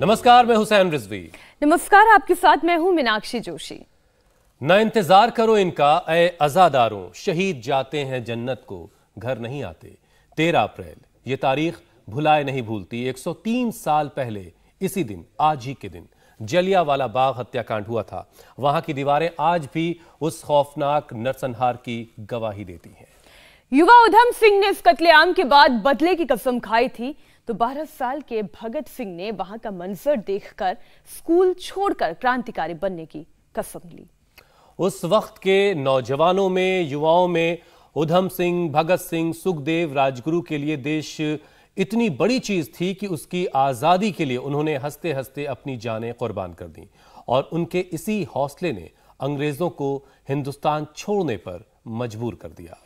नमस्कार, मैं हुसैन रिजवी। नमस्कार, आपके साथ मैं हूं मीनाक्षी जोशी। न इंतजार करो इनका ए अज़ादारों, शहीद जाते हैं जन्नत को, घर नहीं आते। 13 अप्रैल, ये तारीख भुलाए नहीं भूलती। 103 साल पहले इसी दिन, आज ही के दिन जलियांवाला बाग हत्याकांड हुआ था। वहां की दीवारें आज भी उस खौफनाक नरसंहार की गवाही देती हैं। युवा उधम सिंह ने इस कत्लेआम के बाद बदले की कसम खाई थी, तो 12 साल के भगत सिंह ने वहां का मंजर देखकर स्कूल छोड़कर क्रांतिकारी बनने की कसम ली। उस वक्त के नौजवानों में, युवाओं में उधम सिंह, भगत सिंह, सुखदेव, राजगुरु के लिए देश इतनी बड़ी चीज थी कि उसकी आजादी के लिए उन्होंने हंसते हंसते अपनी जानें कुर्बान कर दी। और उनके इसी हौसले ने अंग्रेजों को हिंदुस्तान छोड़ने पर मजबूर कर दिया।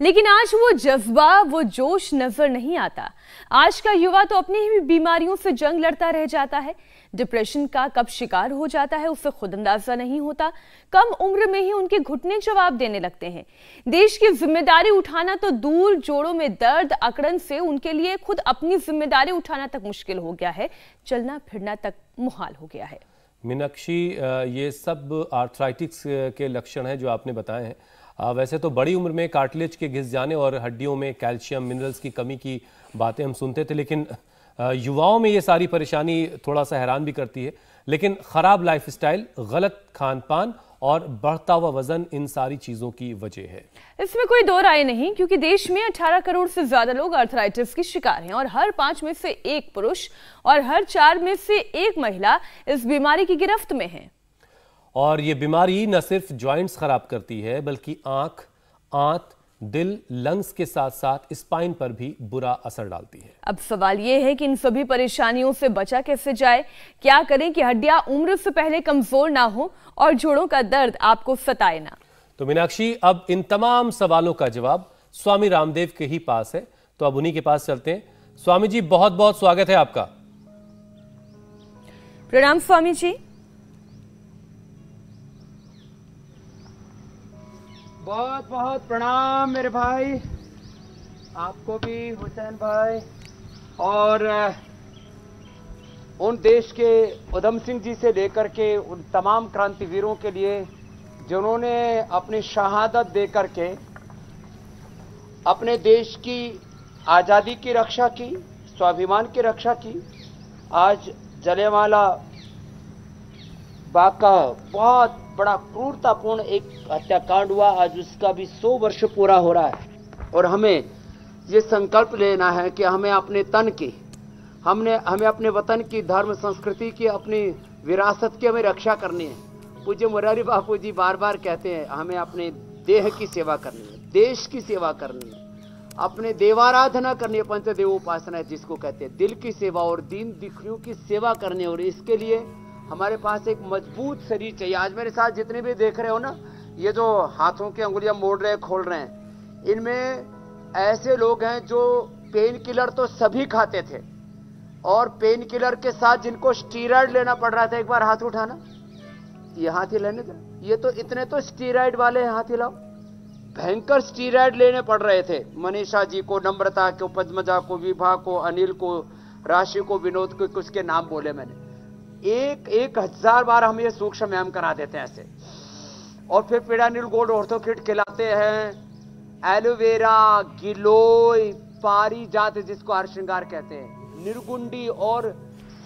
लेकिन आज वो जज्बा, वो जोश नजर नहीं आता। आज का युवा तो अपनी ही बीमारियों से जंग लड़ता रह जाता है। डिप्रेशन का कब शिकार हो जाता है उसे खुद अंदाजा नहीं होता। कम उम्र में ही उनके घुटने जवाब देने लगते हैं। देश की जिम्मेदारी उठाना तो दूर, जोड़ों में दर्द, अकड़न से उनके लिए खुद अपनी जिम्मेदारी उठाना तक मुश्किल हो गया है। चलना फिरना तक मुहाल हो गया है। मीनाक्षी, ये सब आर्थराइटिस के लक्षण हैं जो आपने बताए हैं। वैसे तो बड़ी उम्र में कार्टिलेज के घिस जाने और हड्डियों में कैल्शियम, मिनरल्स की कमी की बातें हम सुनते थे, लेकिन युवाओं में ये सारी परेशानी थोड़ा सा हैरान भी करती है। लेकिन खराब लाइफस्टाइल, गलत खान पान और बढ़ता हुआ वजन इन सारी चीजों की वजह है। इसमें कोई दो राय नहीं, क्योंकि देश में 18 करोड़ से ज्यादा लोग आर्थराइटिस के शिकार हैं और हर 5 में से 1 पुरुष और हर 4 में से 1 महिला इस बीमारी की गिरफ्त में है। और ये बीमारी न सिर्फ जॉइंट्स खराब करती है, बल्कि आंख, आंत, दिल, लंग्स के साथ साथ स्पाइन पर भी बुरा असर डालती है। अब सवाल ये है कि इन सभी परेशानियों से बचा कैसे जाए। क्या करें कि हड्डियां उम्र से पहले कमजोर ना हो और जोड़ों का दर्द आपको सताए ना। तो मीनाक्षी, अब इन तमाम सवालों का जवाब स्वामी रामदेव के ही पास है, तो अब उन्हीं के पास चलते हैं। स्वामी जी, बहुत बहुत स्वागत है आपका। प्रणाम स्वामी जी। बहुत बहुत प्रणाम मेरे भाई, आपको भी हुसैन भाई, और उन देश के उधम सिंह जी से लेकर के उन तमाम क्रांतिवीरों के लिए जिन्होंने अपनी शहादत दे करके अपने देश की आज़ादी की रक्षा की, स्वाभिमान की रक्षा की। आज जलियांवाला बाग का बहुत बड़ा क्रूरतापूर्ण एक हत्याकांड हुआ, आज उसका भी 100 वर्ष पूरा हो रहा है। और हमें ये संकल्प लेना है कि हमें अपने तन की, हमें अपने वतन की, धर्म संस्कृति की, अपनी विरासत की हमें रक्षा करनी है। पूज्य मुरारी बापू जी बार बार कहते हैं हमें अपने देह की सेवा करनी है, देश की सेवा करनी है, अपने देवाराधना करनी है, पंचदेव उपासना जिसको कहते हैं, दिल की सेवा और दीन दुखियों की सेवा करनी है। और इसके लिए हमारे पास एक मजबूत शरीर चाहिए। आज मेरे साथ जितने भी देख रहे हो ना, ये जो हाथों की अंगुलियां मोड़ रहे हैं, खोल रहे हैं, इनमें ऐसे लोग हैं जो पेन किलर तो सभी खाते थे, और पेन किलर के साथ जिनको स्टीरॉयड लेना पड़ रहा था। एक बार हाथ उठाना, ये हाथ ही लेने थे, ये तो इतने तो स्टीरॉयड वाले हैं, हाथ हिलाओ। भयंकर स्टीरॉयड लेने पड़ रहे थे मनीषा जी को, नम्रता को, पद्मजा को, विभा को, अनिल को, राशि को, विनोद को, कुछ के नाम बोले मैंने। 1000 बार हम ये सूक्ष्म व्यायाम करा देते हैं ऐसे, और फिर पीड़ानिल गोल्ड ऑर्थोकिट खिलाते हैं, एलोवेरा, गिलोय, पारिजात जिसको हर श्रृंगार कहते हैं, निर्गुंडी और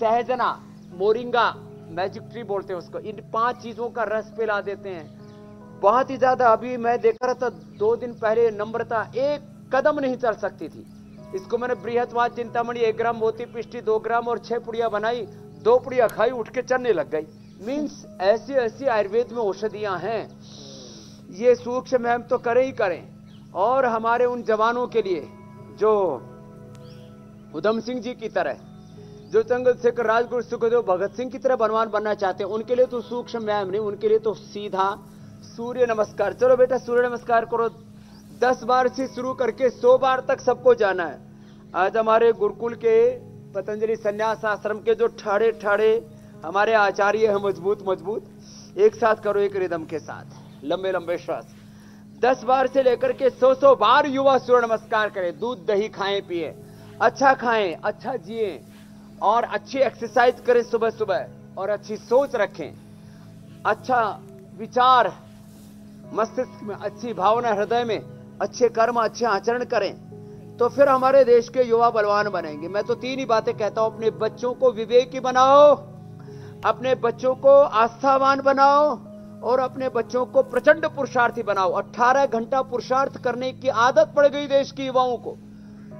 सहजना, मोरिंगा, मैजिक ट्री बोलते हैं उसको, इन 5 चीजों का रस पिला देते हैं। बहुत ही ज्यादा, अभी मैं देख रहा था 2 दिन पहले, नम्रता 1 कदम नहीं चल सकती थी। इसको मैंने बृहत्वाद चिंतामणि 1 ग्राम मोती पिष्टी 2 ग्राम और 6 पुड़िया बनाई, 2 पुड़िया खाई, उठ के चलने लग गई। मीन्स ऐसी ऐसी आयुर्वेद में औषधियां हैं। ये सूक्ष्म व्यायाम तो करें ही करें। और हमारे उन जवानों के लिए जो उधम सिंह जी की तरह, जो चंद्रशेखर, राजगुरु, सुखदेव, भगत सिंह की तरह बलवान बनना चाहते हैं, उनके लिए तो सूक्ष्म व्यायाम नहीं, उनके लिए तो सीधा सूर्य नमस्कार। चलो बेटा सूर्य नमस्कार करो, 10 बार से शुरू करके 100 बार तक सबको जाना है। आज हमारे गुरुकुल के पतंजलि संन्यास आश्रम के जो ठाड़े ठाड़े हमारे आचार्य हैं, मजबूत, एक साथ करो, एक रिदम के साथ, लंबे लंबे श्वास, 10 बार से लेकर के 100 बार युवा सूर्य नमस्कार करें। दूध दही खाएं पिए, अच्छा खाएं, अच्छा जिए, और अच्छी एक्सरसाइज करें सुबह सुबह, और अच्छी सोच रखें, अच्छा विचार मस्तिष्क में, अच्छी भावना हृदय में, अच्छे कर्म अच्छे आचरण करें, तो फिर हमारे देश के युवा बलवान बनेंगे। मैं तो 3 ही बातें कहता हूं, अपने बच्चों को विवेकी बनाओ, अपने बच्चों को आस्थावान बनाओ, और अपने बच्चों को प्रचंड पुरुषार्थी बनाओ। 18 घंटा पुरुषार्थ करने की आदत पड़ गई देश के युवाओं को,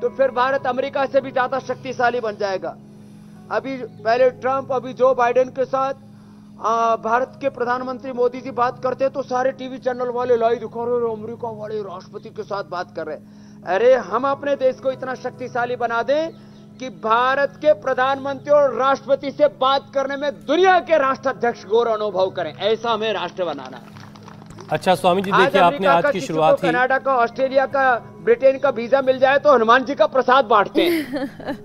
तो फिर भारत अमेरिका से भी ज्यादा शक्तिशाली बन जाएगा। अभी पहले ट्रंप, अभी जो बाइडेन के साथ भारत के प्रधानमंत्री मोदी जी बात करते तो सारे टीवी चैनल वाले लाइव दिखा रहे, अमेरिका वाले राष्ट्रपति के साथ बात कर रहे। अरे हम अपने देश को इतना शक्तिशाली बना दें कि भारत के प्रधानमंत्री और राष्ट्रपति से बात करने में दुनिया के राष्ट्राध्यक्ष गौरव अनुभव करें, ऐसा हमें राष्ट्र बनाना है। अच्छा स्वामी जी, देखिए आपने आज की शुरुआत ही, कनाडा का, ऑस्ट्रेलिया का, ब्रिटेन का वीजा मिल जाए तो हनुमान जी का प्रसाद बांटते हैं।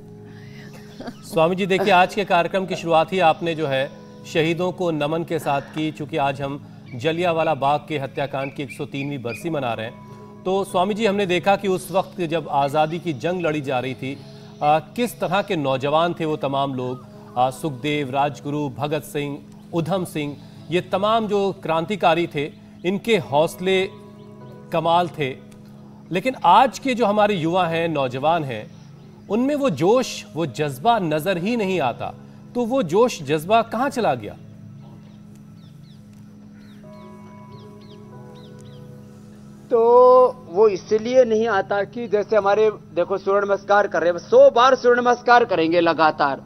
स्वामी जी देखिए आज के कार्यक्रम की शुरुआत ही आपने जो है शहीदों को नमन के साथ की। चूंकि आज हम जलियांवाला बाग के हत्याकांड की 103वीं बरसी मना रहे हैं, तो स्वामी जी हमने देखा कि उस वक्त जब आज़ादी की जंग लड़ी जा रही थी, किस तरह के नौजवान थे वो तमाम लोग, सुखदेव, राजगुरु, भगत सिंह, उधम सिंह, ये तमाम जो क्रांतिकारी थे, इनके हौसले कमाल थे। लेकिन आज के जो हमारे युवा हैं, नौजवान हैं, उनमें वो जोश, वो जज्बा नजर ही नहीं आता। तो वो जोश जज्बा कहां चला गया? तो वो इसलिए नहीं आता कि जैसे हमारे देखो सूर्य नमस्कार कर रहे हैं, 100 बार सूर्य नमस्कार करेंगे लगातार।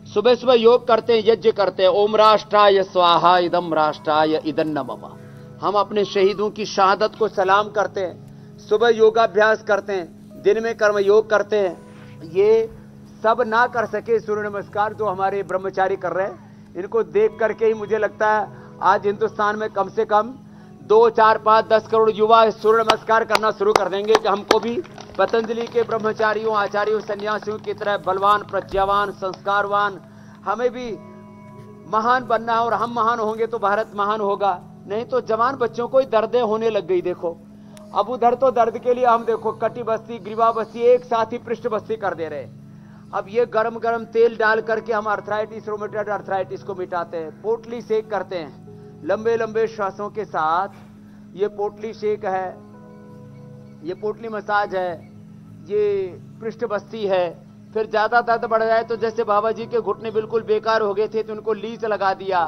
सुबह सुबह योग करते हैं, यज्ञ करते हैं, ओम राष्ट्राय स्वाहा इदम राष्ट्राय इदन्न मम। हम अपने शहीदों की शहादत को सलाम करते हैं, सुबह योगाभ्यास करते हैं, दिन में कर्म योग करते हैं। ये सब ना कर सके सूर्य नमस्कार जो हमारे ब्रह्मचारी कर रहे हैं, इनको देख करके ही मुझे लगता है आज हिंदुस्तान में कम से कम 2, 4, 5, 10 करोड़ युवा सूर्य नमस्कार करना शुरू कर देंगे कि हमको भी पतंजलि के ब्रह्मचारियों, आचार्यों, सन्यासियों की तरह बलवान, प्रज्ञावान, संस्कारवान, हमें भी महान बनना है। और हम महान होंगे तो भारत महान होगा, नहीं तो जवान बच्चों को ही दर्दें होने लग गई। देखो अब उधर तो दर्द के लिए हम देखो कटी बस्ती, ग्रीवा बस्ती एक साथ ही पृष्ठ बस्ती कर दे रहे। अब ये गरम गरम तेल डाल करके हम अर्थराइटिस, रोमेटॉइड अर्थराइटिस को मिटाते हैं, पोटली शेक करते हैं लंबे लंबे श्वासों के साथ। ये पोटली शेक है, ये पोटली मसाज है, ये पृष्ठ बस्ती है। फिर ज्यादा दर्द बढ़ जाए तो जैसे बाबा जी के घुटने बिल्कुल बेकार हो गए थे तो उनको लीच लगा दिया।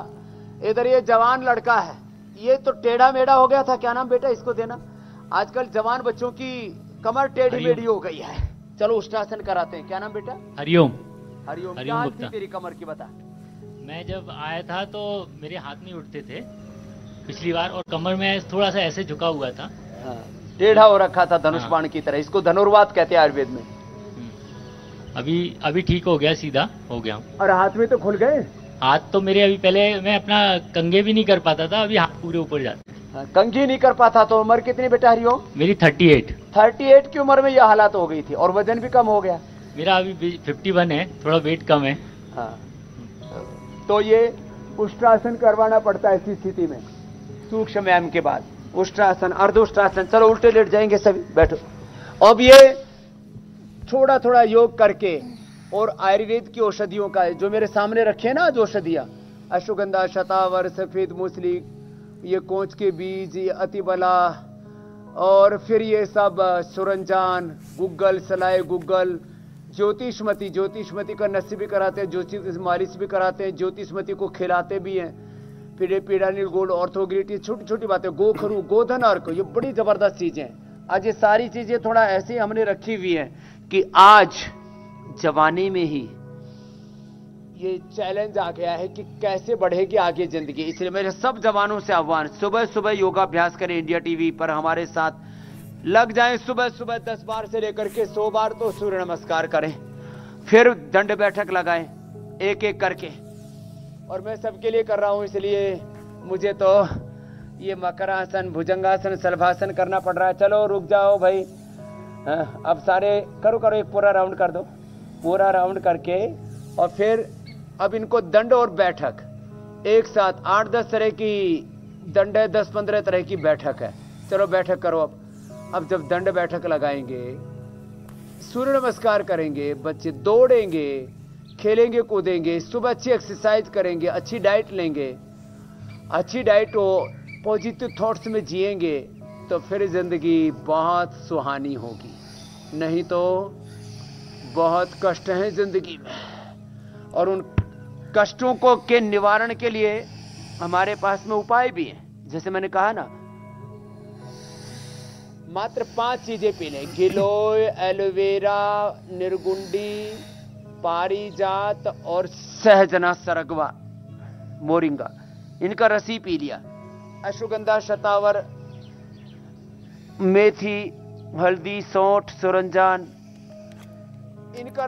इधर ये जवान लड़का है, ये तो टेढ़ा मेढ़ा हो गया था, क्या नाम बेटा इसको देना। आजकल जवान बच्चों की कमर टेढ़ी मेढ़ी हो गई है, चलो उष्टासन कराते हैं। क्या नाम बेटा? हरिओम। हरिओम। क्या हाल थी तेरी कमर की बता। मैं जब आया था तो मेरे हाथ नहीं उठते थे पिछली बार, और कमर में थोड़ा सा ऐसे झुका हुआ था, टेढ़ा हो रखा था धनुष बाण की तरह। इसको धनुर्वात कहते हैं आयुर्वेद में। अभी ठीक हो गया, सीधा हो गया। और हाथ में तो खुल गए। हाथ तो मेरे अभी, पहले मैं अपना कंघे भी नहीं कर पाता था, अभी हाथ पूरे ऊपर जाते। कंघी नहीं कर पाता। तो उम्र कितनी बेटा हरिओम? मेरी 38। 38 की उम्र में यह हालात हो गई थी, और वजन भी कम हो गया। मेरा अभी 51 है, थोड़ा वेट कम है। हाँ। तो ये उष्ट्रासन करवाना पड़ता है ऐसी स्थिति में, सूक्ष्म व्यायाम के बाद उष्ट्रासन, अर्धउष्ट्रासन। चलो उल्टे लेट जाएंगे सभी, बैठो। अब ये थोड़ा थोड़ा योग करके और आयुर्वेद की औषधियों का जो मेरे सामने रखे ना, जो औषधियां, अश्वगंधा, शतावर, सफेद मूसली, ये कोंच के बीज, ये अतिबला, और फिर ये सब सुरंजान, गुग्गल, सलाए गुग्गल, ज्योतिषमती। ज्योतिषमती का नस्य भी कराते हैं, ज्योतिष मालिश भी कराते हैं, ज्योतिषमती को खिलाते भी हैं। फिर पीड़ानील गोल्ड, ऑर्थोग्रिटी, छोटी छोटी बातें, गोखरू, गोधन अर्क, ये बड़ी जबरदस्त चीजें। आज ये सारी चीजें थोड़ा ऐसे हमने रखी हुई हैं कि आज जवानी में ही ये चैलेंज आ गया है कि कैसे बढ़ेगी आगे जिंदगी। इसलिए मेरे सब जवानों से आह्वान, सुबह सुबह योगाभ्यास करें। इंडिया टीवी पर हमारे साथ लग जाएं, सुबह सुबह 10 बार से लेकर के 100 बार तो सूर्य नमस्कार करें, फिर दंड बैठक लगाएं एक एक करके। और मैं सबके लिए कर रहा हूं, इसलिए मुझे तो ये मकरासन, भुजंगासन, सलभासन करना पड़ रहा है। चलो रुक जाओ भाई, अब सारे करो, एक पूरा राउंड कर दो, पूरा राउंड करके। और फिर अब इनको दंड और बैठक एक साथ 8-10 तरह की दंड है, 10-15 तरह की बैठक है। चलो बैठक करो। अब जब दंड बैठक लगाएंगे, सूर्य नमस्कार करेंगे, बच्चे दौड़ेंगे, खेलेंगे कूदेंगे, सुबह अच्छी एक्सरसाइज करेंगे, अच्छी डाइट लेंगे, अच्छी डाइट हो, पॉजिटिव थॉट्स में जिएंगे, तो फिर जिंदगी बहुत सुहानी होगी। नहीं तो बहुत कष्ट हैं जिंदगी में, और उन कष्टों को के निवारण के लिए हमारे पास में उपाय भी हैं। जैसे मैंने कहा ना, मात्र 5 चीजें पी लें, गिलोय, एलोवेरा, निर्गुंडी, पारिजात और सहजना सरगवा, मोरिंगा, इनका रसी पी लिया। अश्वगंधा, शतावर, मेथी, हल्दी, सौंठ, सुरंजान, इनका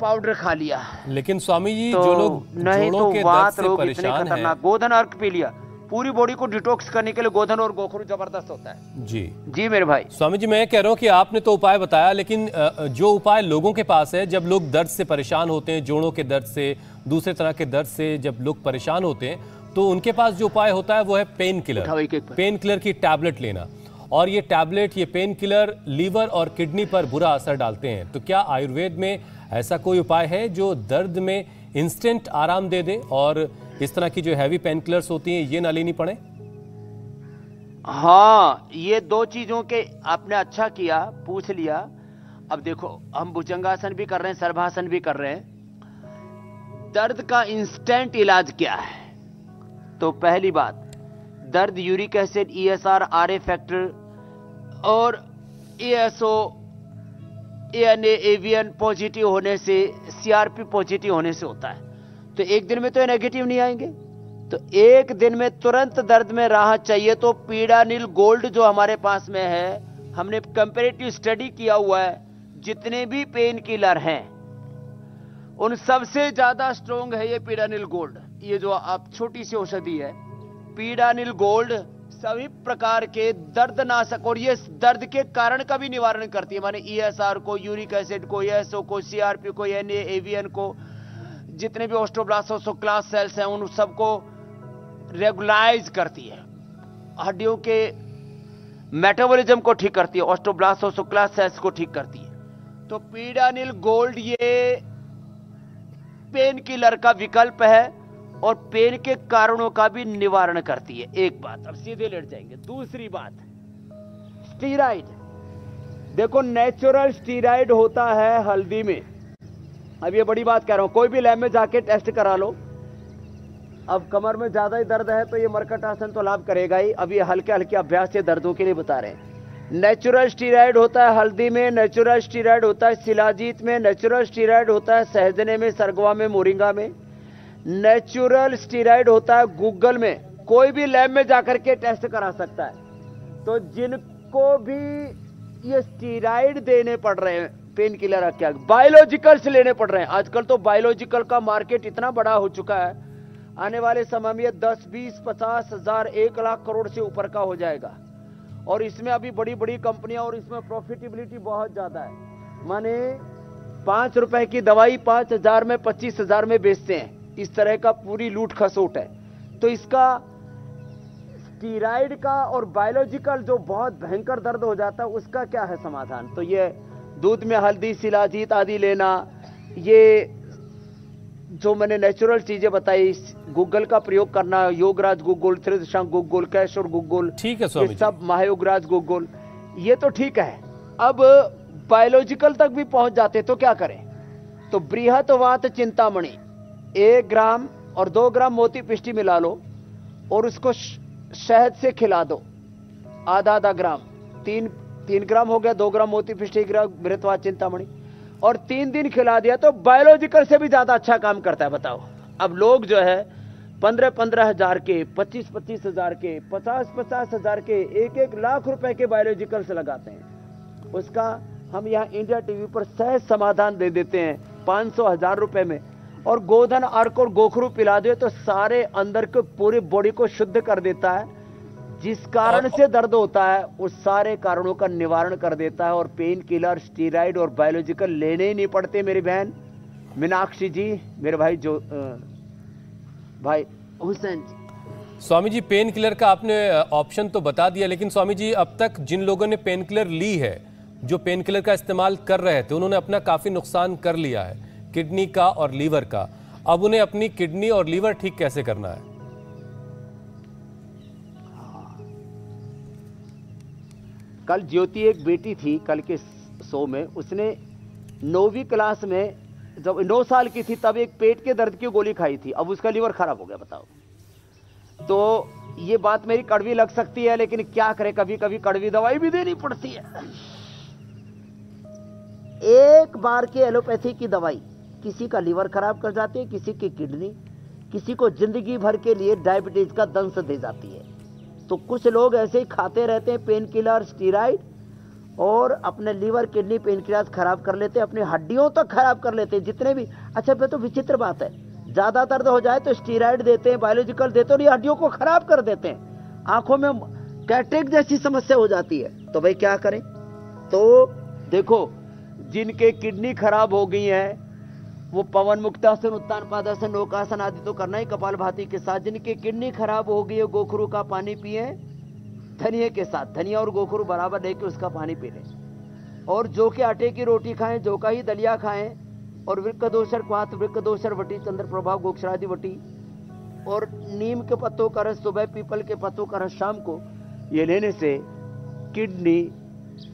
पाउडर खा लिया। लेकिन स्वामी जी, तो जो लोग नहीं जोड़ों तो के वात दर्द से रोग इतने परेशान खतरनाक, हैं। गोधन अर्क पी लिया। पूरी बॉडी को डिटॉक्स करने के लिए गोधन और गोखरू जबरदस्त होता है। जी मेरे भाई। स्वामी जी, मैं कह रहा हूं कि आपने तो उपाय बताया, लेकिन जो उपाय लोगों के पास है, जब लोग दर्द से परेशान होते हैं, जोड़ों के दर्द से, दूसरे तरह के दर्द से जब लोग परेशान होते हैं, तो उनके पास जो उपाय होता है वो है पेन किलर। पेन किलर की टैबलेट लेना, और ये टैबलेट, ये पेन किलर लीवर और किडनी पर बुरा असर डालते हैं। तो क्या आयुर्वेद में ऐसा कोई उपाय है जो दर्द में इंस्टेंट आराम दे दे, और इस तरह की जो हैवी पेन किलर्स होती हैं ये ना लेनी पड़े? हाँ, ये 2 चीजों के आपने अच्छा किया, पूछ लिया। अब देखो, हम भुजंगासन भी कर रहे हैं, सर्वासन भी कर रहे हैं। दर्द का इंस्टेंट इलाज क्या है? तो पहली बात, दर्द uric acid, ESR, RA factor और ASO, ANA, AVN पॉजिटिव होने से, CRP पॉजिटिव होने से होता है। तो एक दिन में तो नेगेटिव नहीं आएंगे, तो एक दिन में तुरंत दर्द में राहत चाहिए तो पीडानिल गोल्ड जो हमारे पास में है, हमने कंपैरेटिव स्टडी किया हुआ है, जितने भी पेन किलर हैं उन सबसे ज्यादा स्ट्रॉन्ग है ये पीडानिल गोल्ड। ये जो आप छोटी सी औषधि है पीडानिल गोल्ड, सभी प्रकार के दर्दनाशक और ये दर्द के कारण का भी निवारण करती है। माने ESR को, यूरिक एसिड को, ASO को, CRP को, NA, AVN को, जितने भी ऑस्टियोब्लास्ट क्लास सेल्स हैं उन सबको रेगुलाइज करती है, हड्डियों के मेटाबॉलिज्म को ठीक करती है, ऑस्टियोब्लास्ट क्लास सेल्स को ठीक करती है। तो पीडानिल गोल्ड ये पेन किलर का विकल्प है और पेन के कारणों का भी निवारण करती है। एक बात, अब सीधे लेट जाएंगे। दूसरी बात, स्टीराइड। देखो, नेचुरल स्टीराइड होता है हल्दी में। अब ये बड़ी बात कह रहा हूं, कोई भी लैब में जाके टेस्ट करा लो। अब कमर में ज्यादा ही दर्द है तो ये मरकट आसन तो लाभ करेगा ही। अब ये हल्के हल्के अभ्यास से दर्दों के लिए बता रहे हैं। नेचुरल स्टीराइड होता है हल्दी में, नेचुरल स्टीराइड होता है शिलाजीत में, नेचुरल स्टीराइड होता है सहजने में, सरगवा में, मोरिंगा में, नेचुरल स्टीराइड होता है गूगल में। कोई भी लैब में जाकर के टेस्ट करा सकता है। तो जिनको भी ये स्टीराइड देने पड़ रहे हैं, पेन किलर क्या, बायोलॉजिकल से लेने पड़ रहे हैं। आजकल तो बायोलॉजिकल का मार्केट इतना बड़ा हो चुका है, आने वाले समय में 10, 20, 50 हजार, 1 लाख करोड़ से ऊपर का हो जाएगा। और इसमें अभी बड़ी बड़ी कंपनियां, और इसमें प्रॉफिटेबिलिटी बहुत ज्यादा है। माने 5 रुपए की दवाई 5,000 में, 25,000 में बेचते हैं। इस तरह का पूरी लूट खसोट है। तो इसका स्टीराइड का और बायोलॉजिकल जो बहुत भयंकर दर्द हो जाता है उसका क्या है समाधान? तो ये दूध में हल्दी, शिलाजीत आदि लेना, ये जो मैंने नेचुरल चीजें बताई, गूगल का प्रयोग करना, योगराज गूगल, त्रिदशांक गूगल, कैशोर गूगल, ठीक है स्वामी, ये सब महायोगराज गूगल, ये तो ठीक है। अब बायोलॉजिकल तक भी पहुंच जाते तो क्या करें? तो बृहतवात चिंतामणि 1 ग्राम और 2 ग्राम मोती पिष्टी मिला लो और उसको शहद से खिला दो, आधा ग्राम, 3 ग्राम हो गया, 2 ग्राम मोती पिष्टी, 1 ग्राम बृहतवात चिंतामणि, और 3 दिन खिला दिया तो बायोलॉजिकल से भी ज्यादा अच्छा काम करता है। बताओ, अब लोग जो है 15-15 हजार के, 25-25 हजार के, 50-50 हजार के, 1-1 लाख रुपए के बायोलॉजिकल से लगाते हैं। उसका हम यहाँ इंडिया टीवी पर सहज समाधान दे देते हैं 500-1000 रुपए में। और गोधन अर्क और गोखरू पिला दे तो सारे अंदर के पूरी बॉडी को शुद्ध कर देता है। जिस कारण से दर्द होता है उस सारे कारणों का निवारण कर देता है। और पेन किलर, स्टीराइड और बायोलॉजिकल लेने ही नहीं पड़ते मेरी बहन मीनाक्षी जी, मेरे भाई जो भाई हुसैन जी। स्वामी जी, पेन किलर का आपने ऑप्शन तो बता दिया, लेकिन स्वामी जी अब तक जिन लोगों ने पेन किलर ली है, जो पेन किलर का इस्तेमाल कर रहे थे, उन्होंने अपना काफी नुकसान कर लिया है। किडनी का और लीवर का। अब उन्हें अपनी किडनी और लीवर ठीक कैसे करना है? कल ज्योति एक बेटी थी कल के शो में, उसने 9वीं क्लास में जब 9 साल की थी तब एक पेट के दर्द की गोली खाई थी, अब उसका लीवर खराब हो गया। बताओ, तो ये बात मेरी कड़वी लग सकती है, लेकिन क्या करें, कभी कभी कड़वी दवाई भी देनी पड़ती है। एक बार की एलोपैथी की दवाई किसी का लीवर खराब कर जाती है, किसी की किडनी, किसी को जिंदगी भर के लिए डायबिटीज का दंश दे जाती है। तो कुछ लोग ऐसे ही खाते रहते हैं पेन किलर, स्टीराइड, और अपने लीवर, किडनी, पेनक्रियास खराब कर लेते हैं, अपनी हड्डियों तक खराब कर लेते हैं जितने भी। अच्छा, फिर तो विचित्र बात है, ज्यादा दर्द हो जाए तो स्टीराइड देते हैं, बायोलॉजिकल देते हैं, और ये हड्डियों को खराब कर देते हैं। आंखों में कैटरेक्ट जैसी समस्या हो जाती है। तो भाई क्या करें? तो देखो, जिनके किडनी खराब हो गई है वो पवन मुक्तासन, उत्तान पादासन, नौकासन आदि तो करना ही कपालभाति के साथ। जिनकी किडनी खराब हो गई है, गोखरू का पानी पिए धनिया के साथ, धनिया और गोखरू बराबर लेके उसका पानी पी लें। और जो के आटे की रोटी खाएं, जो का ही दलिया खाएं, और वृक्कदोषर क्वाथ, वृक्कदोषर वटी, चंद्र प्रभाव, गोक्षरादि वटी, और नीम के पत्तों का रस सुबह, पीपल के पत्तों का रस शाम को, ये लेने से किडनी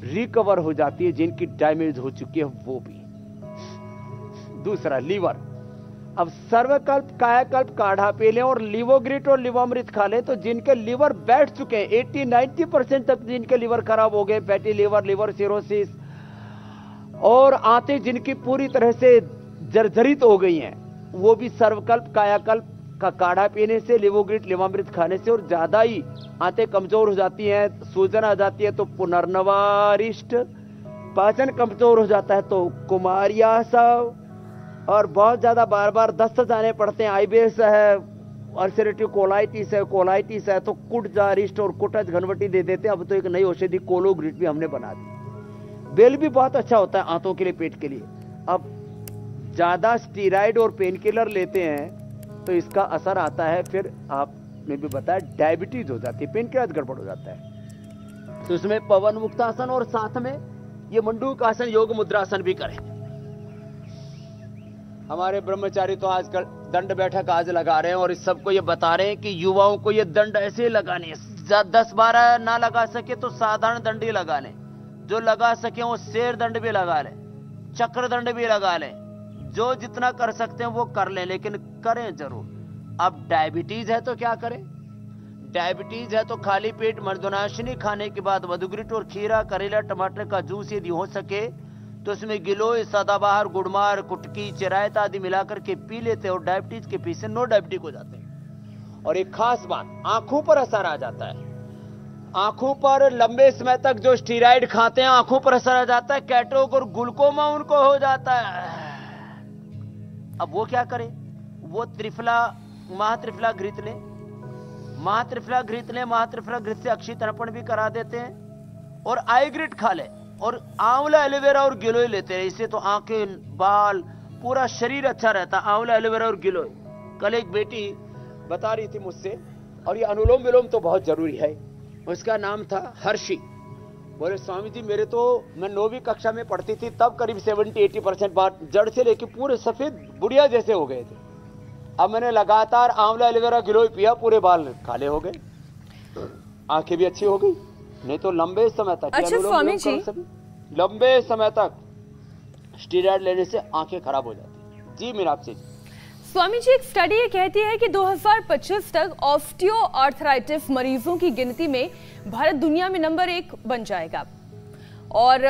रिकवर हो जाती है, जिनकी डैमेज हो चुकी है वो भी। दूसरा, लीवर। अब सर्वकल्प, कायाकल्प काढ़ा पी लें और लिवोग्रिट और लिवामृत खा लें, तो जिनके लीवर बैठ चुके हैं 80-90% तक, जिनके लीवर खराब हो गए, फैटी लीवर, लिवर सिरोसिस, और आंतें जिनकी पूरी तरह से जर्जरित हो गई हैं, वो भी सर्वकल्प, कायाकल्प का काढ़ा पीने से, लिवोग्रिट, लिवामृत खाने से, और ज्यादा ही आंतें कमजोर हो जाती हैं, सूजन आ जाती है तो पुनर्नवारिष्ट, पाचन कमजोर हो जाता है तो कुमारियासव, और बहुत ज्यादा बार बार दस्त जाने पड़ते हैं, आईबीएस है, अल्सरेटिव कोलाइटिस है तो कुटजारिष्ट और कुटज घनवटी दे देते हैं। अब तो एक नई औषधि कोलोग्रिट भी हमने बना दी। बेल भी बहुत अच्छा होता है आंतों के लिए, पेट के लिए। अब ज्यादा स्टीराइड और पेन किलर लेते हैं तो इसका असर आता है, फिर आपने भी बताया डायबिटीज हो जाती है, पेनक्रियास गड़बड़ हो जाता है। तो उसमें पवन मुक्तासन और साथ में ये मंडूकासन, योग मुद्रासन भी करें। हमारे ब्रह्मचारी तो आजकल दंड बैठक आज लगा रहे हैं, और इस सबको ये बता रहे हैं कि युवाओं को ये दंड ऐसे लगाने हैं, 10-12 ना लगा सके तो साधारण दंड ही लगा लें, जो लगा सके वो शेर दंड भी लगा लें, चक्र दंड भी लगा लें, जो जितना कर सकते हैं वो कर लें, लेकिन करें जरूर। अब डायबिटीज है तो क्या करें? डायबिटीज है तो खाली पेट मर्दनाशिनी खाने के बाद मधुग्रिट और खीरा, करेला, टमाटर का जूस यदि हो सके तो उसमें गिलोय, सदाबहार, गुड़मार, कुटकी, चिरायत आदि मिलाकर के पी लेते हैं, और डायबिटीज के पी से नो डायबिटिक हो जाते हैं। और एक खास बात, आंखों पर असर आ जाता है। आंखों पर लंबे समय तक जो स्टीराइड खाते हैं आंखों पर असर आ जाता है, कैटरेक्ट और ग्लूकोमा उनको हो जाता है। अब वो क्या करें? वो त्रिफला, महात्रिफला घृत लें, महात्रिफला घृत लें, महात्रिफला घृत से अक्षी तर्पण भी करा देते हैं, और आईग्रिट खा लें, और आंवला, एलोवेरा और गिलोय लेते हैं। इससे तो आंखें, बाल, पूरा शरीर अच्छा रहता है, आंवला, एलोवेरा और गिलोय। कल एक बेटी बता रही थी मुझसे, और ये अनुलोम विलोम तो बहुत जरूरी है, उसका नाम था हर्षी। बोले स्वामी जी, मेरे तो, मैं 9वीं कक्षा में पढ़ती थी तब करीब 70-80% बात जड़ से लेके पूरे सफेद बुढ़िया जैसे हो गए थे। अब मैंने लगातार आंवला, एलोवेरा, गिलोय पिया, पूरे बाल काले हो गए, आंखें भी अच्छी हो गई। नहीं तो लंबे समय तक, अच्छा स्वामी जी, लंबे समय तक स्टीरॉयड लेने से आंखें खराब हो जाती है। जी मीनाक्षी जी। स्वामी जी, एक स्टडी ये कहती है कि 2025 तक ऑस्टियोआर्थराइटिस मरीजों की गिनती में भारत दुनिया में नंबर 1 बन जाएगा। और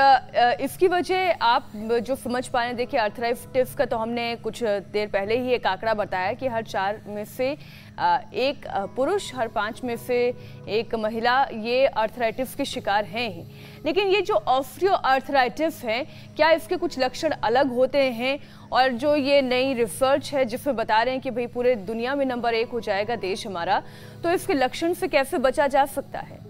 इसकी वजह आप जो समझ पाए, देखिए आर्थराइटिस का तो हमने कुछ देर पहले ही एक आंकड़ा बताया कि हर 4 में से एक पुरुष, हर 5 में से एक महिला ये आर्थराइटिस के शिकार हैं ही। लेकिन ये जो ऑस्टियोआर्थराइटिस है, क्या इसके कुछ लक्षण अलग होते हैं? और जो ये नई रिसर्च है जिसमें बता रहे हैं कि भाई पूरे दुनिया में नंबर 1 हो जाएगा देश हमारा, तो इसके लक्षण से कैसे बचा जा सकता है?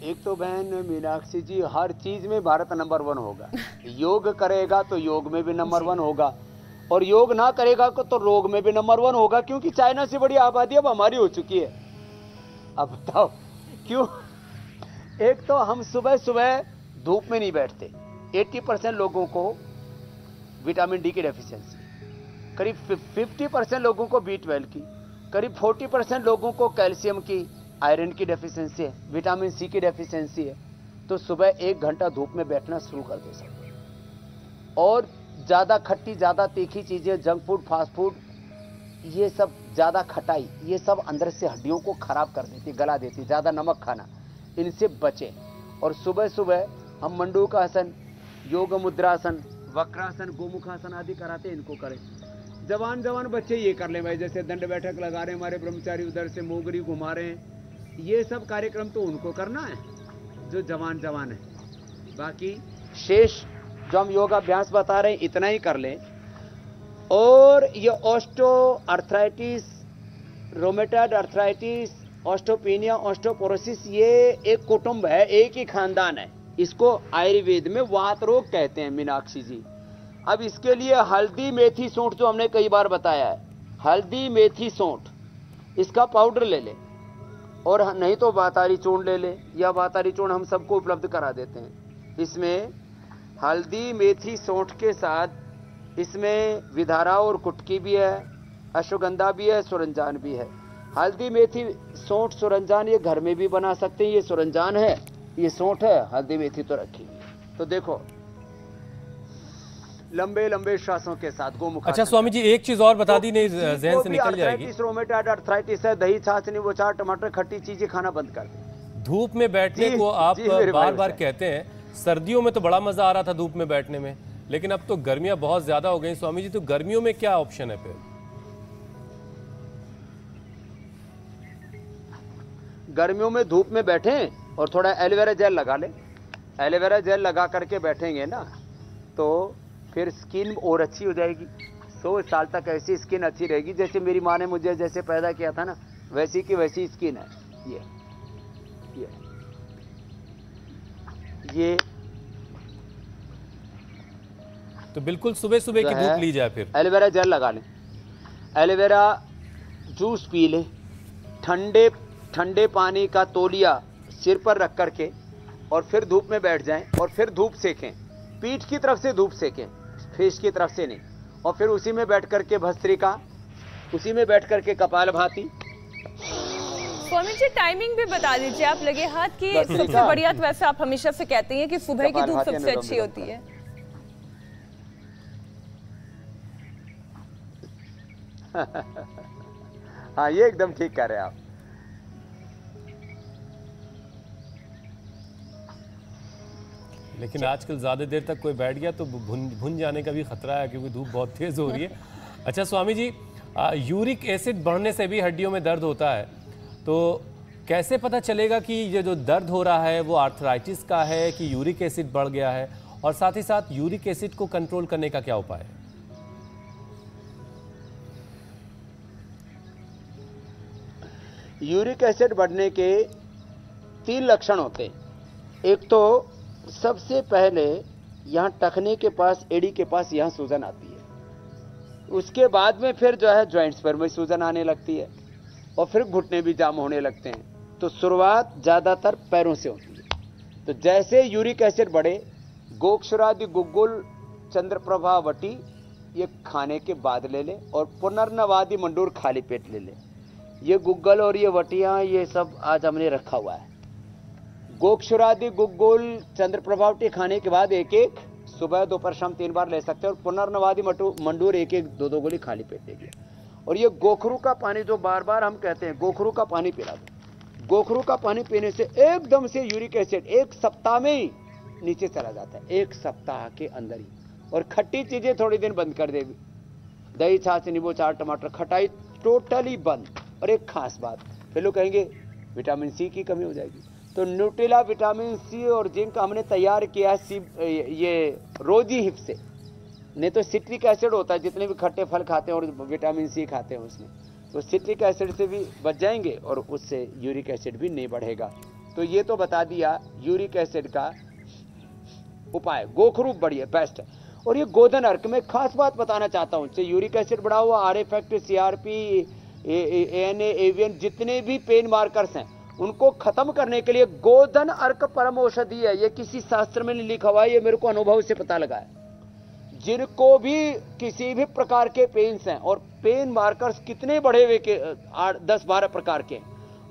एक तो बहन मीनाक्षी जी, हर चीज में भारत नंबर 1 होगा। योग करेगा तो योग में भी नंबर 1 होगा, और योग ना करेगा तो रोग में भी नंबर 1 होगा, क्योंकि चाइना से बड़ी आबादी अब हमारी हो चुकी है। अब बताओ क्यों? एक तो हम सुबह सुबह धूप में नहीं बैठते। 80% लोगों को विटामिन डी की डेफिशिएंसी, करीब 50% लोगों को B12 की, करीब 40% लोगों को कैल्शियम की, आयरन की डेफिशिएंसी है, विटामिन सी की डेफिशिएंसी है। तो सुबह 1 घंटा धूप में बैठना शुरू कर दो सब। और ज़्यादा खट्टी, ज़्यादा तीखी चीज़ें, जंक फूड, फास्ट फूड, ये सब ज़्यादा खटाई, ये सब अंदर से हड्डियों को खराब कर देती, गला देती। ज़्यादा नमक खाना, इनसे बचें। और सुबह सुबह हम मंडूकासन, योग मुद्रासन, वक्रासन, गोमुखासन आदि कराते हैं, इनको करें। जवान जवान बच्चे ये कर लें भाई, जैसे दंड बैठक लगा रहे हैं हमारे ब्रह्मचारी, उधर से मोगरी घुमा रहे हैं, ये सब कार्यक्रम तो उनको करना है जो जवान जवान है। बाकी शेष जो हम योगाभ्यास बता रहे हैं इतना ही कर लें। और ये osteoarthritis, rheumatoid arthritis, osteopenia, osteoporosis, ये एक कुटुंब है, एक ही खानदान है। इसको आयुर्वेद में वात रोग कहते हैं मीनाक्षी जी। अब इसके लिए हल्दी मेथी सौंठ, जो हमने कई बार बताया है, हल्दी मेथी सौंठ, इसका पाउडर ले ले, और नहीं तो वातारी चूर्ण ले ले, या वातारी चूर्ण हम सबको उपलब्ध करा देते हैं। इसमें हल्दी मेथी सौंठ के साथ इसमें विधारा और कुटकी भी है, अश्वगंधा भी है, सुरंजान भी है। हल्दी मेथी सौंठ सुरंजान ये घर में भी बना सकते हैं। ये सुरंजान है, ये सौंठ है, हल्दी मेथी तो रखी। तो देखो लंबे लंबे श्वासों के साथ गोमुख। अच्छा स्वामी जी, एक चीज और बता दी, नहीं जहन से निकल जाएगी। रोमेटॉइड आर्थराइटिस है, दही छाछ नींबू चार टमाटर खट्टी चीजें खाना बंद कर दे। धूप में बैठने को आप बार बार कहते हैं, सर्दियों में तो बड़ा मजा आ रहा था धूप में बैठने में, लेकिन अब तो गर्मियां बहुत ज्यादा हो गई स्वामी जी, तो गर्मियों में क्या ऑप्शन है फिर? गर्मियों में धूप में बैठे और थोड़ा एलोवेरा जेल लगा ले। एलोवेरा जेल लगा करके बैठेंगे ना तो फिर स्किन और अच्छी हो जाएगी। 100 साल तक ऐसी स्किन अच्छी रहेगी, जैसे मेरी माँ ने मुझे जैसे पैदा किया था ना, वैसी की वैसी स्किन है। ये तो बिल्कुल सुबह सुबह की धूप ली जाए, फिर एलोवेरा जेल लगा लें, एलोवेरा जूस पी लें, ठंडे ठंडे पानी का तौलिया सिर पर रख करके, और फिर धूप में बैठ जाएं और फिर धूप सेकें। पीठ की तरफ से धूप सेकें, फेस की तरफ से नहीं। और फिर उसी में बैठ करके भस्त्रिका, उसी में बैठ करके कपालभाति। स्वामी जी टाइमिंग भी बता दीजिए आप लगे हाथ की। सबसे बढ़िया तो वैसे आप हमेशा से कहते हैं कि सुबह की धूप सबसे अच्छी होती है। हाँ, ये एकदम ठीक कह रहे हैं आप। लेकिन आजकल ज़्यादा देर तक कोई बैठ गया तो भुन जाने का भी खतरा है, क्योंकि धूप बहुत तेज़ हो रही है। अच्छा स्वामी जी, यूरिक एसिड बढ़ने से भी हड्डियों में दर्द होता है, तो कैसे पता चलेगा कि ये जो दर्द हो रहा है वो आर्थराइटिस का है कि यूरिक एसिड बढ़ गया है? और साथ ही साथ यूरिक एसिड को कंट्रोल करने का क्या उपाय है? यूरिक एसिड बढ़ने के 3 लक्षण होते हैं। एक तो सबसे पहले यहाँ टखने के पास, एड़ी के पास यहाँ सूजन आती है। उसके बाद में फिर जो है जॉइंट्स पर में सूजन आने लगती है, और फिर घुटने भी जाम होने लगते हैं। तो शुरुआत ज़्यादातर पैरों से होती है। तो जैसे यूरिक एसिड बढ़े, गोक्षरादि गुग्गुल, चंद्रप्रभा वटी ये खाने के बाद ले ले, और पुनर्नवादि मंडूर खाली पेट ले ले। ये गुग्गल और ये वटियाँ ये सब आज हमने रखा हुआ है। गोक्षरादि गुग्गुल चंद्रप्रभावटी खाने के बाद एक एक सुबह दोपहर शाम 3 बार ले सकते हैं, और पुनर्नवादि मंडूर एक एक 2-2 गोली खाली पेट लेंगे। और ये गोखरू का पानी जो बार बार हम कहते हैं, गोखरू का पानी पिला दो। गोखरू का पानी पीने से एकदम से यूरिक एसिड 1 सप्ताह में ही नीचे चला जाता है, 1 सप्ताह के अंदर ही। और खट्टी चीजें थोड़ी दिन बंद कर देगी, दही छाछ नींबू चार टमाटर खटाई टोटली बंद। और एक खास बात, फिर लोग कहेंगे विटामिन सी की कमी हो जाएगी, तो न्यूट्रिला विटामिन सी और जिंक हमने तैयार किया है ये रोजी हिप से। नहीं तो सिट्रिक एसिड होता है, जितने भी खट्टे फल खाते हैं और विटामिन सी खाते हैं उसमें, तो सिट्रिक एसिड से भी बच जाएंगे और उससे यूरिक एसिड भी नहीं बढ़ेगा। तो ये तो बता दिया यूरिक एसिड का उपाय। गोखरू बढ़िया बेस्ट है। और ये गोधन अर्क में खास बात बताना चाहता हूँ, यूरिक एसिड बढ़ा हुआ, आर एफेक्ट, CRP, ANA, एवियन, जितने भी पेन मार्कर्स हैं उनको खत्म करने के लिए गोधन अर्क परम औषधि है। ये किसी शास्त्र में नहीं लिखा हुआ है, ये मेरे को अनुभव से पता लगा है। जिनको भी किसी भी प्रकार के पेन्स हैं, और पेन मार्कर्स कितने बढ़े हुए के 10-12 प्रकार के,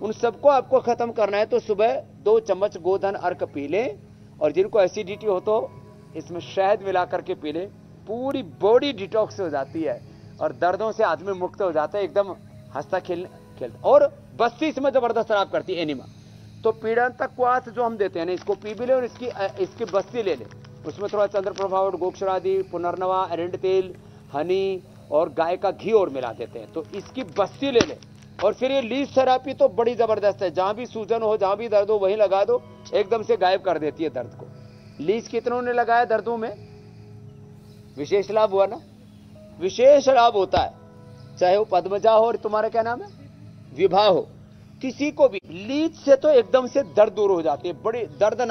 उन सबको आपको खत्म करना है तो सुबह 2 चम्मच गोधन अर्क पी लें। और जिनको एसिडिटी हो तो इसमें शहद मिला करके पी लें। पूरी बॉडी डिटॉक्स हो जाती है और दर्दों से आदमी मुक्त हो जाता है, एकदम हंसता खेलता। और बस्ती इसमें जबरदस्त खराब करती है एनिमा। तो पीड़ांतक क्वाथ जो हम देते हैं ना, इसको पी भी ले और इसकी बस्ती ले ले। उसमें थोड़ा चंद्रप्रभा और गोक्षरादि, पुनर्नवा, एरंड तेल, हनी और गाय का घी और मिला देते हैं। तो इसकी बस्ती ले ले। और फिर ये लीज थेरापी तो बड़ी जबरदस्त है। जहां भी सूजन हो, जहां भी दर्द हो, वहीं लगा दो, एकदम से गायब कर देती है दर्द को। लीज कितनों ने लगाया दर्दों में? विशेष लाभ हुआ ना, विशेष लाभ होता है। चाहे वो पद्मजा हो और तुम्हारा क्या नाम है, विभा हो, किसी को भी लीज से तो एकदम से दर्द दूर हो जाती है। बड़े दर्द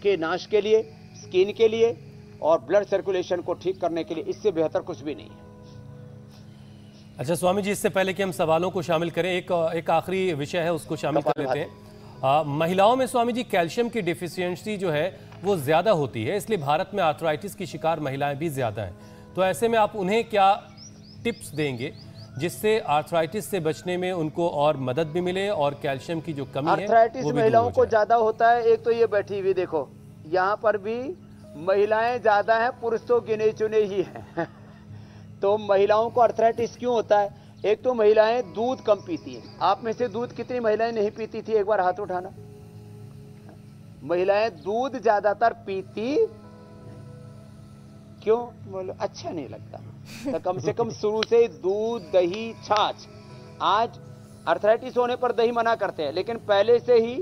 के नाश के लिए, स्किन के लिए और ब्लड सर्कुलेशन को ठीक करने के लिए इससे बेहतर कुछ भी नहीं है। अच्छा स्वामी जी, इससे पहले कि हम सवालों को शामिल करें, एक आखिरी विषय है, उसको शामिल कर लेते हैं। महिलाओं में स्वामी जी कैल्शियम की डिफिशियंसी जो है वो ज्यादा होती है, इसलिए भारत में आर्थराइटिस की शिकार महिलाएं भी ज्यादा हैं। तो ऐसे में आप उन्हें क्या टिप्स देंगे जिससे आर्थराइटिस से बचने में उनको और मदद भी मिले और कैल्शियम की जो कमी है आर्थराइटिस वो भी महिलाओं को ज्यादा होता है। एक तो ये बैठी हुई देखो, यहाँ पर भी महिलाएं ज्यादा हैं, पुरुष तो गिने चुने ही हैं। तो महिलाओं को आर्थराइटिस क्यों होता है? एक तो महिलाएं दूध कम पीती हैं। आप में से दूध कितनी महिलाएं नहीं पीती थी? एक बार हाथ उठाना। महिलाएं दूध ज्यादातर पीती क्यों? बोलो अच्छा नहीं लगता। तो कम से कम शुरू से दूध, दही, छाछ। आज आर्थराइटिस होने पर दही मना करते हैं, लेकिन पहले से ही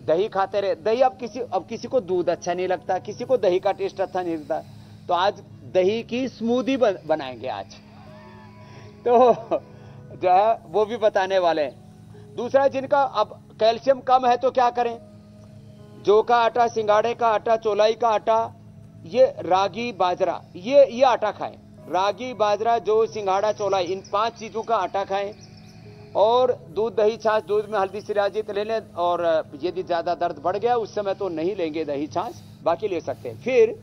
दही खाते रहे। दही अब किसी को दूध अच्छा नहीं लगता, किसी को दही का टेस्ट अच्छा नहीं लगता। तो आज दही की स्मूदी बनाएंगे आज, तो जो है वो भी बताने वाले हैं। दूसरा, जिनका अब कैल्शियम कम है तो क्या करें? जौ का आटा, सिंगाड़े का आटा, चौलाई का आटा, ये रागी, बाजरा, ये आटा खाएं। रागी, बाजरा, जौ, सिंगाड़ा, चौलाई, इन 5 चीजों का आटा खाएं। और दूध, दही, छाछ, दूध में हल्दी, शिलाजीत ले लें। और यदि ज्यादा दर्द बढ़ गया उस समय तो नहीं लेंगे दही, छाछ, बाकी ले सकते हैं। फिर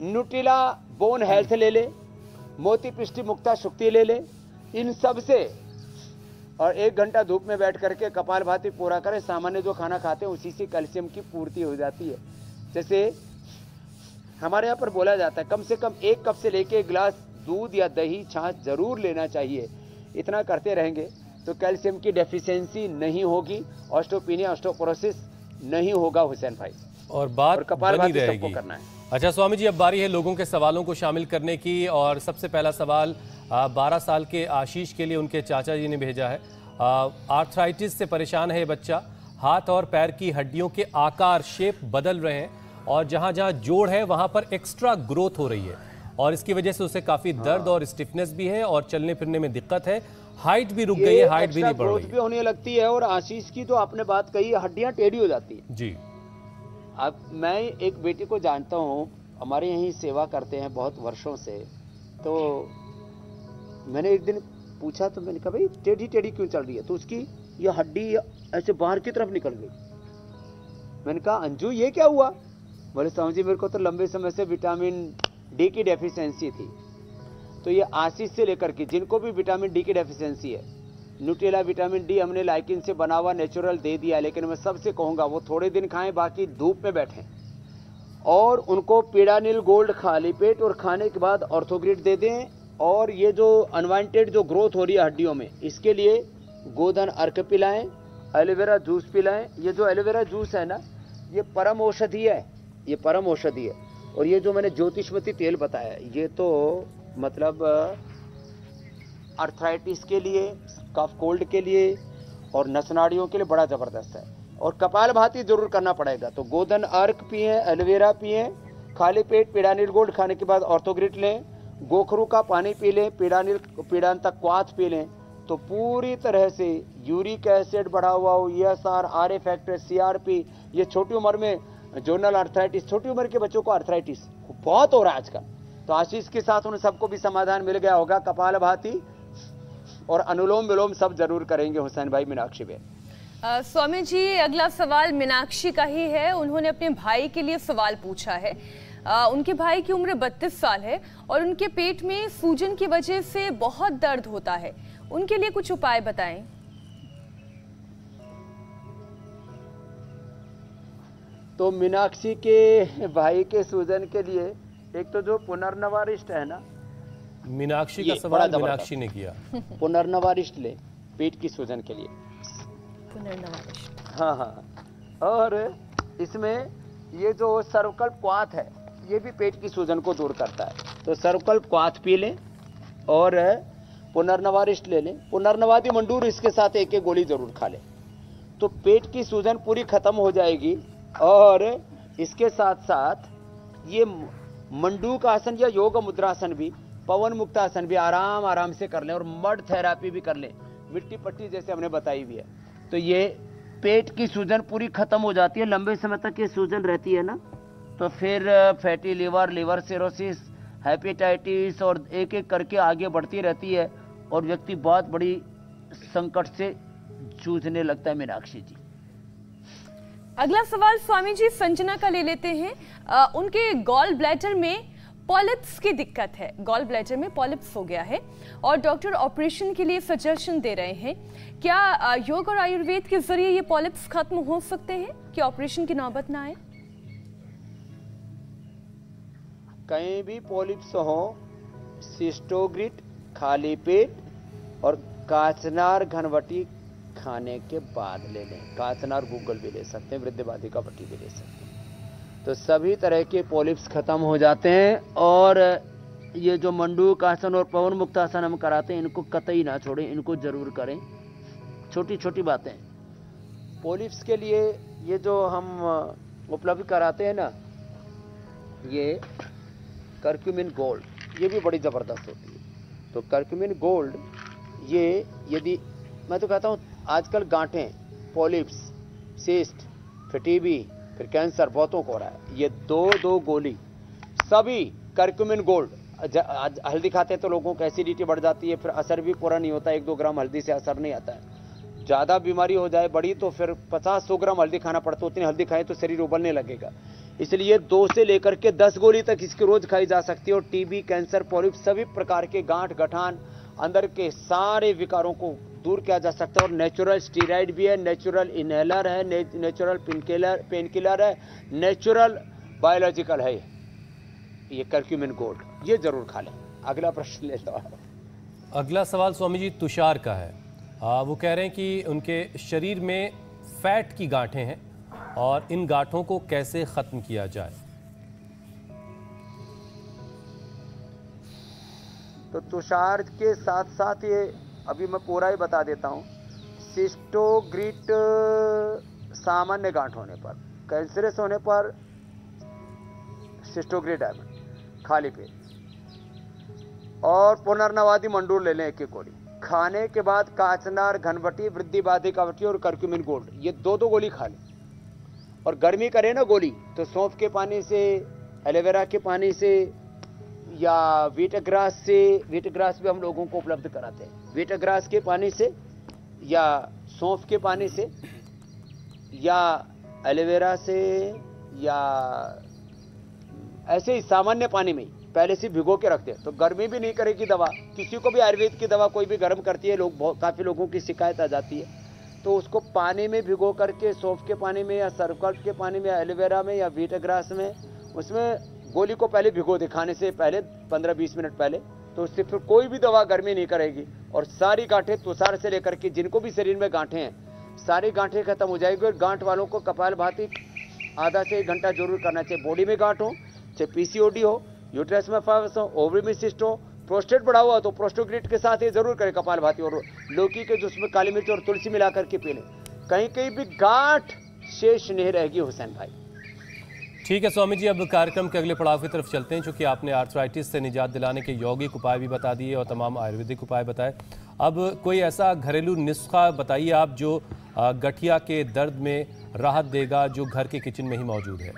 न्यूट्रिला बोन हेल्थ ले ले, मोती पिष्टी मुक्ता शुक्ति ले ले। इन सब से और 1 घंटा धूप में बैठ करके कपालभाति पूरा करें। सामान्य जो खाना खाते हैं उसी से कैल्शियम की पूर्ति हो जाती है। जैसे हमारे यहाँ पर बोला जाता है कम से कम 1 कप से लेके 1 गिलास दूध या दही, छाछ जरूर लेना चाहिए। इतना करते रहेंगे तो कैल्शियम की डेफिशिएंसी नहीं होगी, ऑस्टियोपेनिया, ऑस्टियोपोरोसिस नहीं होगा हुसैन भाई। और बात कपालभाति बनी सबको रहेगी। करना है। अच्छा स्वामी जी, अब बारी है लोगों के सवालों को शामिल करने की। और सबसे पहला सवाल 12 साल के आशीष के लिए उनके चाचा जी ने भेजा है। आर्थराइटिस से परेशान है ये बच्चा। हाथ और पैर की हड्डियों के आकार, शेप बदल रहे हैं और जहां जहां जोड़ है वहां पर एक्स्ट्रा ग्रोथ हो रही है और इसकी वजह से उसे काफी दर्द और स्टिफनेस भी है और चलने फिरने में दिक्कत है। हाइट भी रुक गई है, हाइट भी नहीं बढ़ रही भी होने लगती है। और आशीष की तो आपने बात कही, हड्डियां टेढ़ी हो जाती है जी। अब मैं एक बेटी को जानता हूँ, हमारे यहीं सेवा करते हैं बहुत वर्षों से। तो मैंने एक दिन पूछा तो मैंने कहा भाई टेढ़ी टेढ़ी क्यों चल रही है? तो उसकी ये हड्डी ऐसे बाहर की तरफ निकल गई। मैंने कहा अंजू ये क्या हुआ? बोले स्वामी जी मेरे को तो लंबे समय से विटामिन डी की डेफिशिएंसी थी। तो ये आशीष से लेकर के जिनको भी विटामिन डी की डेफिशिएंसी है, न्यूट्रेला विटामिन डी हमने लाइकिन से बना हुआ नेचुरल दे दिया, लेकिन मैं सबसे कहूँगा वो थोड़े दिन खाएं, बाकी धूप में बैठें। और उनको पीड़ानिल गोल्ड खाली पेट और खाने के बाद ऑर्थोग्रिड दे दें। और ये जो अनवांटेड जो ग्रोथ हो रही है हड्डियों में, इसके लिए गोधन अर्क पिलाएं, एलोवेरा जूस पिलाएं। ये जो एलोवेरा जूस है ना, ये परम औषधि है, ये परम औषधि है। और ये जो मैंने ज्योतिषमती तेल बताया, ये तो मतलब आर्थराइटिस के लिए, कफ कोल्ड के लिए और नसनाड़ियों के लिए बड़ा जबरदस्त है। और कपालभाति जरूर करना पड़ेगा। तो गोधन अर्क पिए, एलोवेरा पिए, खाली पेट पीड़ानिल गोल्ड खाने के बाद ऑर्थोग्रिड लें, गोखरू का पानी पी लें, पीड़ांतक क्वाथ पी लें। तो पूरी तरह से यूरिक एसिड बढ़ा हुआ हो, ESR, RA फैक्टर, CRP, ये छोटी उम्र में जोनल आर्थराइटिस, छोटी उम्र के बच्चों को आर्थराइटिस बहुत हो रहा है आजकल। तो आशीष के साथ उन सबको भी समाधान मिल गया होगा। कपालभाति और अनुलोम विलोम सब जरूर करेंगे हुसैन भाई, मीनाक्षी बहन। स्वामी जी, अगला सवाल मीनाक्षी का ही है। उन्होंने अपने भाई के लिए सवाल पूछा है। उनके भाई की उम्र 32 साल है और उनके पेट में सूजन की वजह से बहुत दर्द होता है। उनके लिए कुछ उपाय बताएं। तो मीनाक्षी के भाई के सूजन के लिए एक तो जो पुनर्नवारिष्ट है ना, मीनाक्षी का सवाल मीनाक्षी ने किया। पुनर्नवारिष्ट ले पेट की सूजन के लिए। हाँ हाँ, और इसमें ये जो सर्वकल्प क्वाथ है ये भी पेट की सूजन को दूर करता है। तो सर्वकल्प क्वाथ पी लें और पुनर्नवारिष्ट ले लें। पुनर्नवादी मंडूर इसके साथ एक एक गोली जरूर खा लें, तो पेट की सूजन पूरी खत्म हो जाएगी। और इसके साथ साथ ये मंडूक आसन या योग मुद्रासन भी, पवन मुक्तासन भी आराम आराम से कर लें और मड थेरापी भी कर लें, मिट्टी पट्टी जैसे हमने बताई भी है। तो ये पेट की सूजन पूरी खत्म हो जाती है। लंबे समय तक ये सूजन रहती है ना, तो फिर fatty liver, liver cirrhosis, hepatitis और एक एक करके आगे बढ़ती रहती है और व्यक्ति बहुत बड़ी संकट से जूझने लगता है। मीनाक्षी जी, अगला सवाल स्वामी जी संजना का ले लेते हैं। उनके गॉल ब्लैडर में पॉलिप्स की दिक्कत है। गॉल ब्लैडर में पॉलिप्स हो गया है और डॉक्टर ऑपरेशन के लिए सजेशन दे रहे हैं। क्या योग और आयुर्वेद के जरिए ये पॉलिप्स खत्म हो सकते हैं कि ऑपरेशन की नौबत ना आए? कहीं भी पॉलिप्स हो, सिस्टोग्रिट खाली पेट और काचनार घनवटी खाने के बाद ले लें। काचनार गूगल भी ले सकते हैं, वृद्धबाधिका वटी भी ले सकते हैं। तो सभी तरह के पॉलिप्स खत्म हो जाते हैं। और ये जो मंडूक आसन और पवन मुक्त आसन हम कराते हैं, इनको कतई ना छोड़ें, इनको जरूर करें। छोटी छोटी बातें पॉलिप्स के लिए ये जो हम उपलब्ध कराते हैं ना, ये कर्क्यूमिन गोल्ड, ये भी बड़ी ज़बरदस्त होती है। तो कर्क्यूमिन गोल्ड ये, यदि मैं तो कहता हूँ आजकल गांठें, पॉलिप्स, सिस्ट, फिर टीबी, फिर कैंसर बहुतों को हो रहा है, ये दो गोली सभी कर्क्यूमिन गोल्ड। हल्दी खाते हैं तो लोगों को एसिडिटी बढ़ जाती है, फिर असर भी पूरा नहीं होता। 1-2 ग्राम हल्दी से असर नहीं आता है। ज़्यादा बीमारी हो जाए बड़ी तो फिर 50-100 ग्राम हल्दी खाना पड़ता है। उतनी हल्दी खाएं तो शरीर उबलने लगेगा। इसलिए 2 से लेकर के 10 गोली तक इसकी रोज खाई जा सकती है। और टीबी, कैंसर, पॉलिप्स, सभी प्रकार के गांठ गठान, अंदर के सारे विकारों को दूर किया जा सकता है। और नेचुरल स्टीराइड भी है, नेचुरल इनहेलर है, नेचुरल पेन किलर है, नेचुरल बायोलॉजिकल है ये कर्क्यूमिन गोल्ड। ये जरूर खा लें। अगला प्रश्न ले लो। अगला सवाल स्वामी जी तुषार का है। वो कह रहे हैं कि उनके शरीर में फैट की गांठें हैं और इन गांठों को कैसे खत्म किया जाए। तो तुषार के साथ साथ ये अभी मैं पूरा ही बता देता हूँ। सिस्टोग्रिट सामान्य गांठ होने पर, कैंसरस होने पर सिस्टोग्रिट डायमंड खाली पेट और पुनर्नवादी मंडूर ले लें 1-1 गोली। खाने के बाद काचनार घनवटी, वृद्धि बाधिकावटी और कर्क्यूमिन गोल्ड, ये 2-2 गोली खा लें। और गर्मी करे ना गोली, तो सौंफ के पानी से, एलोवेरा के पानी से या वीटग्रास से, वीटग्रास भी हम लोगों को उपलब्ध कराते हैं। वीटग्रास के पानी से या सौंफ के पानी से या एलोवेरा से या ऐसे ही सामान्य पानी में पहले से भिगो के रखते हैं। तो गर्मी भी नहीं करेगी दवा। किसी को भी आयुर्वेद की दवा कोई भी गर्म करती है, काफ़ी लोगों की शिकायत आ जाती है। तो उसको पानी में भिगो करके, सौंफ के पानी में या सर्वकल्प के पानी में या एलोवेरा में या वीटग्रास में, उसमें गोली को पहले भिगो दे खाने से पहले 15-20 मिनट पहले। तो उससे फिर कोई भी दवा गर्मी नहीं करेगी और सारी गांठें, तुषार से लेकर के जिनको भी शरीर में गांठें हैं, सारी गांठें खत्म हो जाएगी। और गांठ वालों को कपालभाति आधा से 1 घंटा जरूर करना चाहिए। बॉडी में गांठ हो, चाहे पीसीओडी हो, यूट्रस में फाइब्रोसिस हो, ओवरी में सिस्ट हो, प्रोस्टेट बढ़ा हुआ तो प्रोस्टोग्रिट के साथ ये जरूर करें कपालभाति। और लौकी के जूस में काली मिर्च और तुलसी मिला करके पी लें। कहीं कहीं भी गांठ शेष नहीं रहेगी हुसैन भाई। ठीक है स्वामी जी, अब कार्यक्रम के अगले पड़ाव की तरफ चलते हैं। चूंकि आपने आर्थराइटिस से निजात दिलाने के यौगिक उपाय भी बता दिए और तमाम आयुर्वेदिक उपाय बताए, अब कोई ऐसा घरेलू नुस्खा बताइए आप जो गठिया के दर्द में राहत देगा, जो घर के किचन में ही मौजूद है।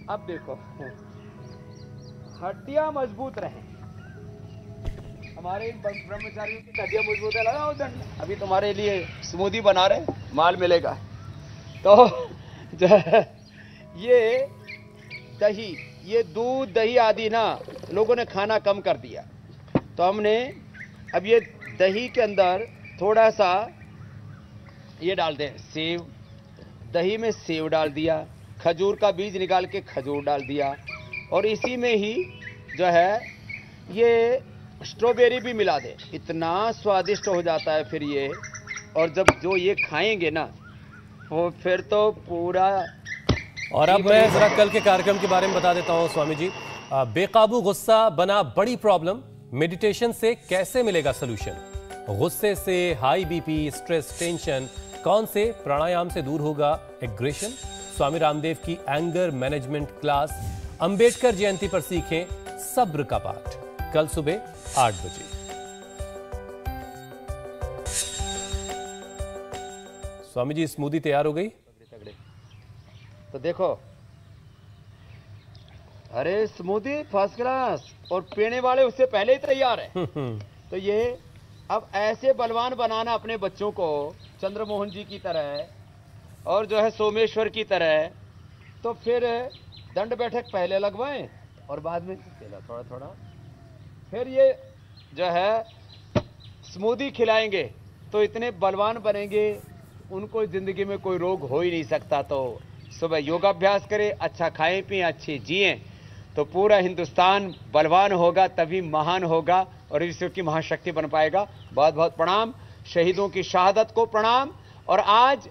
अब देखो, हड्डियां मजबूत रहें, हमारे इन ब्रह्मचारियों की हड्डियां मजबूत है, लगाओ दंड। अभी तुम्हारे लिए स्मूदी बना रहे, माल मिलेगा। तो ये दही, ये दूध दही आदि ना लोगों ने खाना कम कर दिया, तो हमने अब ये दही के अंदर थोड़ा सा ये डाल दें, सेव, दही में सेव डाल दिया, खजूर का बीज निकाल के खजूर डाल दिया, और इसी में ही जो है ये स्ट्रॉबेरी भी मिला दे। इतना स्वादिष्ट हो जाता है फिर ये, और जब जो ये खाएंगे ना वो फिर तो पूरा। और अब मैं जरा कल के कार्यक्रम के बारे में बता देता हूं स्वामी जी। बेकाबू गुस्सा बना बड़ी प्रॉब्लम, मेडिटेशन से कैसे मिलेगा सोल्यूशन? गुस्से से, हाई बीपी, स्ट्रेस, टेंशन, कौन से प्राणायाम से दूर होगा एग्रेशन? स्वामी रामदेव की anger management class, Ambedkar Jayanti पर सीखें सब्र का पाठ, कल सुबह 8 बजे। स्वामी जी स्मूदी तैयार हो गई? तो देखो, अरे स्मूदी फर्स्ट क्लास, और पीने वाले उससे पहले ही तैयार है। तो ये अब ऐसे बलवान बनाना अपने बच्चों को, चंद्रमोहन जी की तरह और जो है सोमेश्वर की तरह, तो फिर दंड बैठक पहले लगवाएं और बाद में थोड़ा थोड़ा, फिर ये जो है स्मूदी खिलाएंगे तो इतने बलवान बनेंगे, उनको जिंदगी में कोई रोग हो ही नहीं सकता। तो सुबह योगाभ्यास करें, अच्छा खाएं पिएं, अच्छे जिएं, तो पूरा हिंदुस्तान बलवान होगा, तभी महान होगा और विश्व की महाशक्ति बन पाएगा। बहुत बहुत प्रणाम, शहीदों की शहादत को प्रणाम, और आज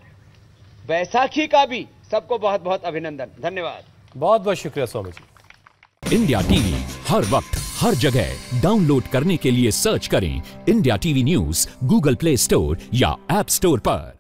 बैसाखी का भी सबको बहुत बहुत अभिनंदन, धन्यवाद। बहुत बहुत शुक्रिया स्वामी जी। इंडिया टीवी हर वक्त हर जगह डाउनलोड करने के लिए सर्च करें India TV news Google play store या ऐप स्टोर पर।